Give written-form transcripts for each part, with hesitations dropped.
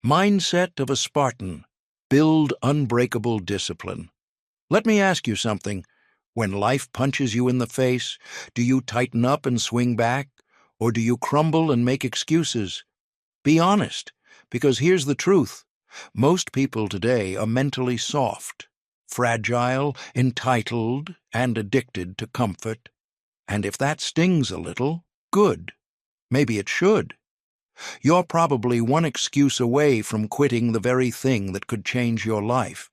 Mindset of a Spartan. Build unbreakable discipline. Let me ask you something. When life punches you in the face, do you tighten up and swing back? Or do you crumble and make excuses? Be honest, because here's the truth. Most people today are mentally soft, fragile, entitled, and addicted to comfort. And if that stings a little, good. Maybe it should. You're probably one excuse away from quitting the very thing that could change your life.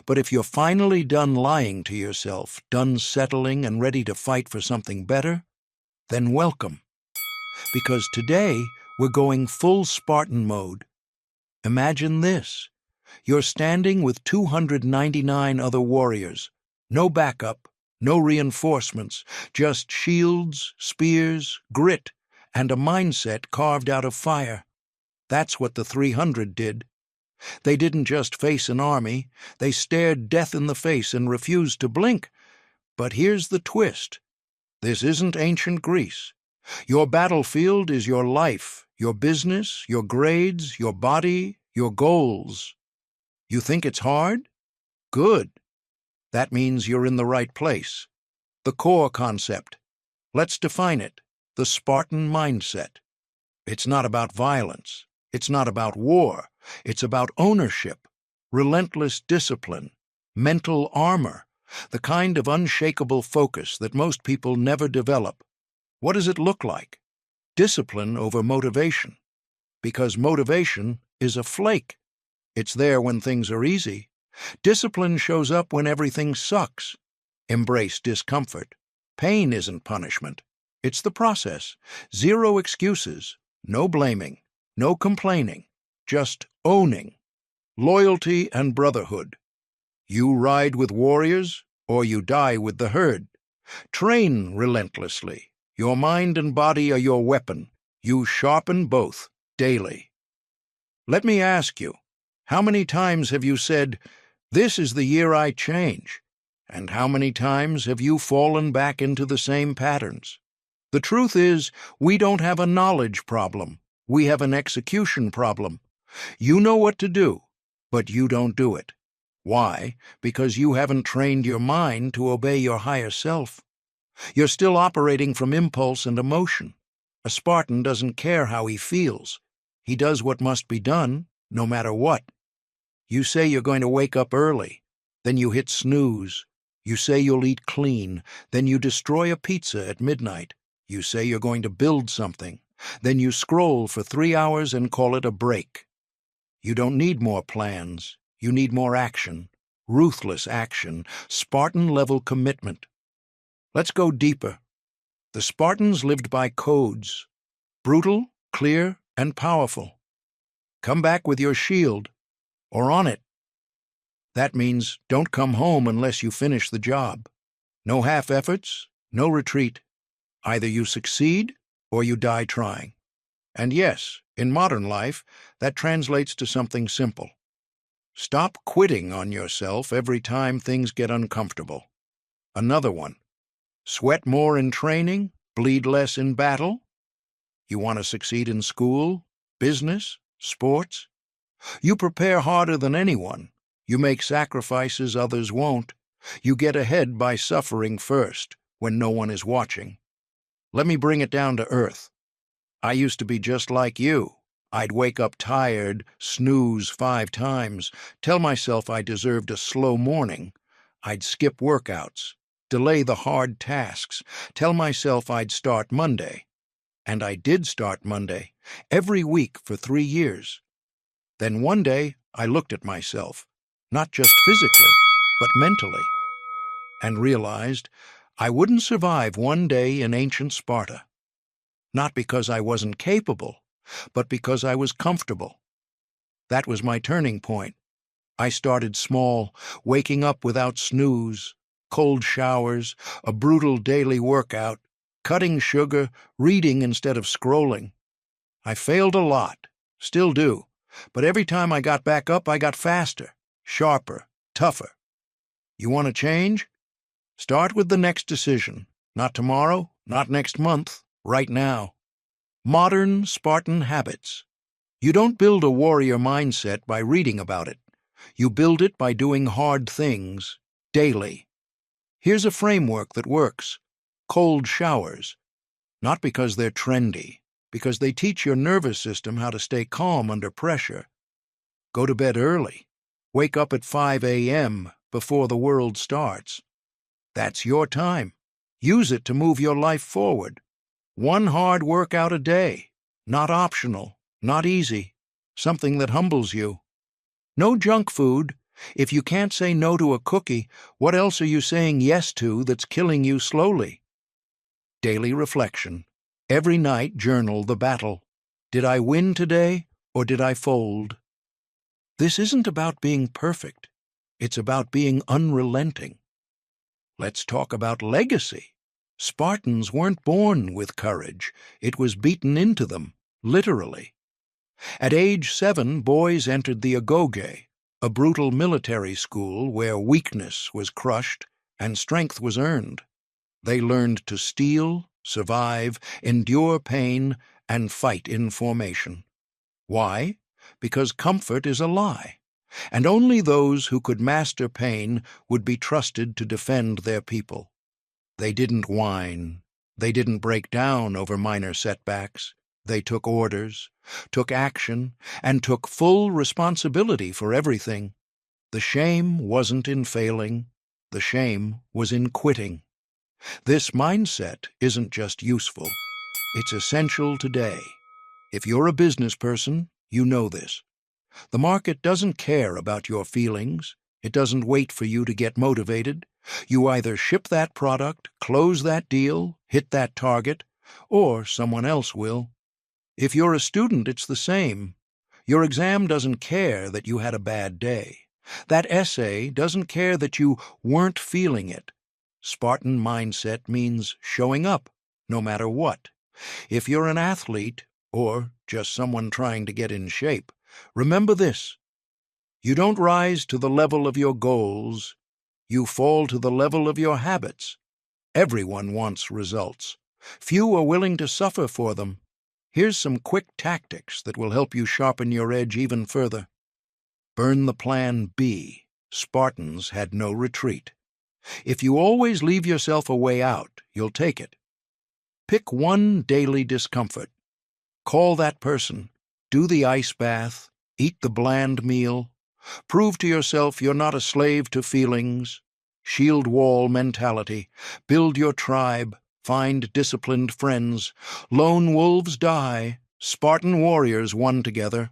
But if you're finally done lying to yourself, done settling and ready to fight for something better, then welcome. Because today, we're going full Spartan mode. Imagine this. You're standing with 299 other warriors. No backup, no reinforcements, just shields, spears, grit, and a mindset carved out of fire. That's what the 300 did. They didn't just face an army, they stared death in the face and refused to blink. But here's the twist. This isn't ancient Greece. Your battlefield is your life, your business, your grades, your body, your goals. You think it's hard? Good. That means you're in the right place. The core concept. Let's define it. The Spartan mindset. It's not about violence. It's not about war. It's about ownership, relentless discipline, mental armor, the kind of unshakable focus that most people never develop. What does it look like? Discipline over motivation. Because motivation is a flake. It's there when things are easy. Discipline shows up when everything sucks. Embrace discomfort. Pain isn't punishment. It's the process. Zero excuses, no blaming, no complaining, just owning. Loyalty and brotherhood. You ride with warriors, or you die with the herd. Train relentlessly. Your mind and body are your weapon. You sharpen both, daily. Let me ask you, how many times have you said, "This is the year I change"? And how many times have you fallen back into the same patterns? The truth is, we don't have a knowledge problem. We have an execution problem. You know what to do, but you don't do it. Why? Because you haven't trained your mind to obey your higher self. You're still operating from impulse and emotion. A Spartan doesn't care how he feels. He does what must be done, no matter what. You say you're going to wake up early, then you hit snooze. You say you'll eat clean, then you destroy a pizza at midnight. You say you're going to build something, then you scroll for 3 hours and call it a break. You don't need more plans. You need more action, ruthless action, Spartan-level commitment. Let's go deeper. The Spartans lived by codes, brutal, clear, and powerful. Come back with your shield, or on it. That means don't come home unless you finish the job. No half efforts, no retreat. Either you succeed or you die trying. And yes, in modern life, that translates to something simple. Stop quitting on yourself every time things get uncomfortable. Another one. Sweat more in training, bleed less in battle. You want to succeed in school, business, sports? You prepare harder than anyone. You make sacrifices others won't. You get ahead by suffering first, when no one is watching. Let me bring it down to earth. I used to be just like you. I'd wake up tired, snooze 5 times, tell myself I deserved a slow morning. I'd skip workouts, delay the hard tasks, tell myself I'd start Monday. And I did start Monday, every week for 3 years. Then one day, I looked at myself, not just physically, but mentally, and realized I wouldn't survive one day in ancient Sparta. Not because I wasn't capable, but because I was comfortable. That was my turning point. I started small, waking up without snooze, cold showers, a brutal daily workout, cutting sugar, reading instead of scrolling. I failed a lot, still do, but every time I got back up, I got faster, sharper, tougher. You want to change? Start with the next decision. Not tomorrow, not next month, right now. Modern Spartan habits. You don't build a warrior mindset by reading about it. You build it by doing hard things, daily. Here's a framework that works. Cold showers. Not because they're trendy, because they teach your nervous system how to stay calm under pressure. Go to bed early. Wake up at 5 a.m. before the world starts. That's your time. Use it to move your life forward. One hard workout a day. Not optional, not easy. Something that humbles you. No junk food. If you can't say no to a cookie, what else are you saying yes to that's killing you slowly? Daily reflection. Every night journal the battle. Did I win today, or did I fold? This isn't about being perfect. It's about being unrelenting. Let's talk about legacy. Spartans weren't born with courage. It was beaten into them, literally. At age 7, boys entered the agoge, a brutal military school where weakness was crushed and strength was earned. They learned to steal, survive, endure pain, and fight in formation. Why? Because comfort is a lie, and only those who could master pain would be trusted to defend their people. They didn't whine. They didn't break down over minor setbacks. They took orders, took action, and took full responsibility for everything. The shame wasn't in failing. The shame was in quitting. This mindset isn't just useful. It's essential today. If you're a business person, you know this. The market doesn't care about your feelings. It doesn't wait for you to get motivated. You either ship that product, close that deal, hit that target, or someone else will. If you're a student, it's the same. Your exam doesn't care that you had a bad day. That essay doesn't care that you weren't feeling it. Spartan mindset means showing up, no matter what. If you're an athlete, or just someone trying to get in shape, remember this. You don't rise to the level of your goals. You fall to the level of your habits. Everyone wants results. Few are willing to suffer for them. Here's some quick tactics that will help you sharpen your edge even further. Burn the plan B. Spartans had no retreat. If you always leave yourself a way out, you'll take it. Pick one daily discomfort. Call that person. Do the ice bath. Eat the bland meal. Prove to yourself you're not a slave to feelings. Shield wall mentality. Build your tribe. Find disciplined friends. Lone wolves die. Spartan warriors won together.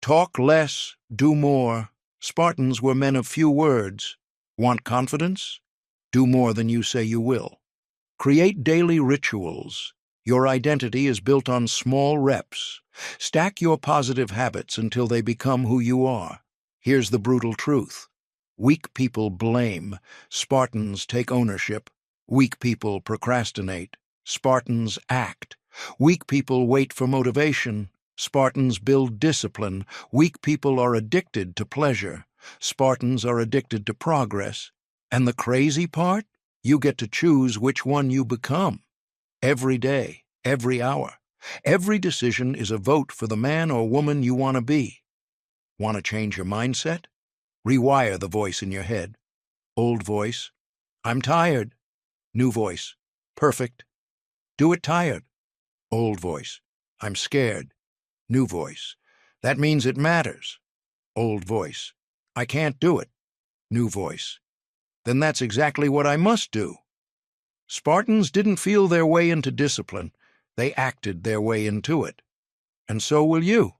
Talk less, do more. Spartans were men of few words. Want confidence? Do more than you say you will. Create daily rituals. Your identity is built on small reps. Stack your positive habits until they become who you are. Here's the brutal truth. Weak people blame. Spartans take ownership. Weak people procrastinate. Spartans act. Weak people wait for motivation. Spartans build discipline. Weak people are addicted to pleasure. Spartans are addicted to progress. And the crazy part? You get to choose which one you become. Every day, every hour. Every decision is a vote for the man or woman you want to be. Want to change your mindset? Rewire the voice in your head. Old voice, I'm tired. New voice, perfect. Do it tired. Old voice, I'm scared. New voice, that means it matters. Old voice, I can't do it. New voice, then that's exactly what I must do. Spartans didn't feel their way into discipline. They acted their way into it. And so will you.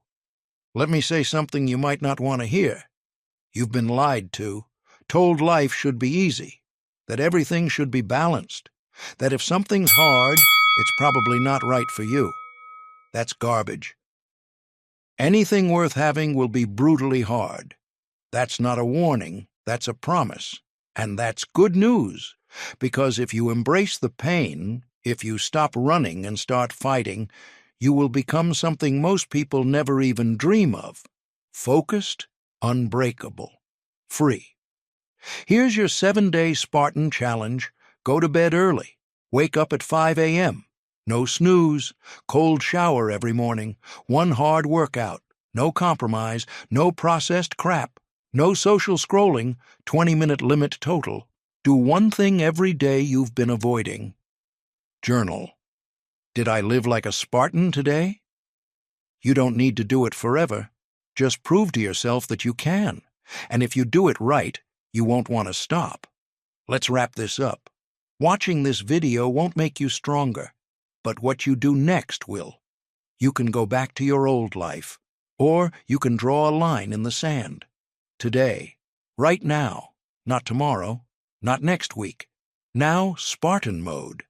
Let me say something you might not want to hear. You've been lied to, told life should be easy, that everything should be balanced, that if something's hard, it's probably not right for you. That's garbage. Anything worth having will be brutally hard. That's not a warning, that's a promise. And that's good news, because if you embrace the pain, if you stop running and start fighting, you will become something most people never even dream of. Focused, unbreakable, free. Here's your 7-day Spartan challenge. Go to bed early. Wake up at 5 a.m. No snooze, cold shower every morning, one hard workout, no compromise, no processed crap, no social scrolling, 20-minute limit total. Do one thing every day you've been avoiding. Journal. Did I live like a Spartan today? You don't need to do it forever. Just prove to yourself that you can. And if you do it right, you won't want to stop. Let's wrap this up. Watching this video won't make you stronger, but what you do next will. You can go back to your old life, or you can draw a line in the sand. Today, right now, not tomorrow, not next week. Now, Spartan mode.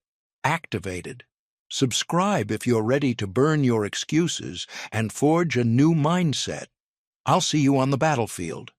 Activated. Subscribe if you're ready to burn your excuses and forge a new mindset. I'll see you on the battlefield.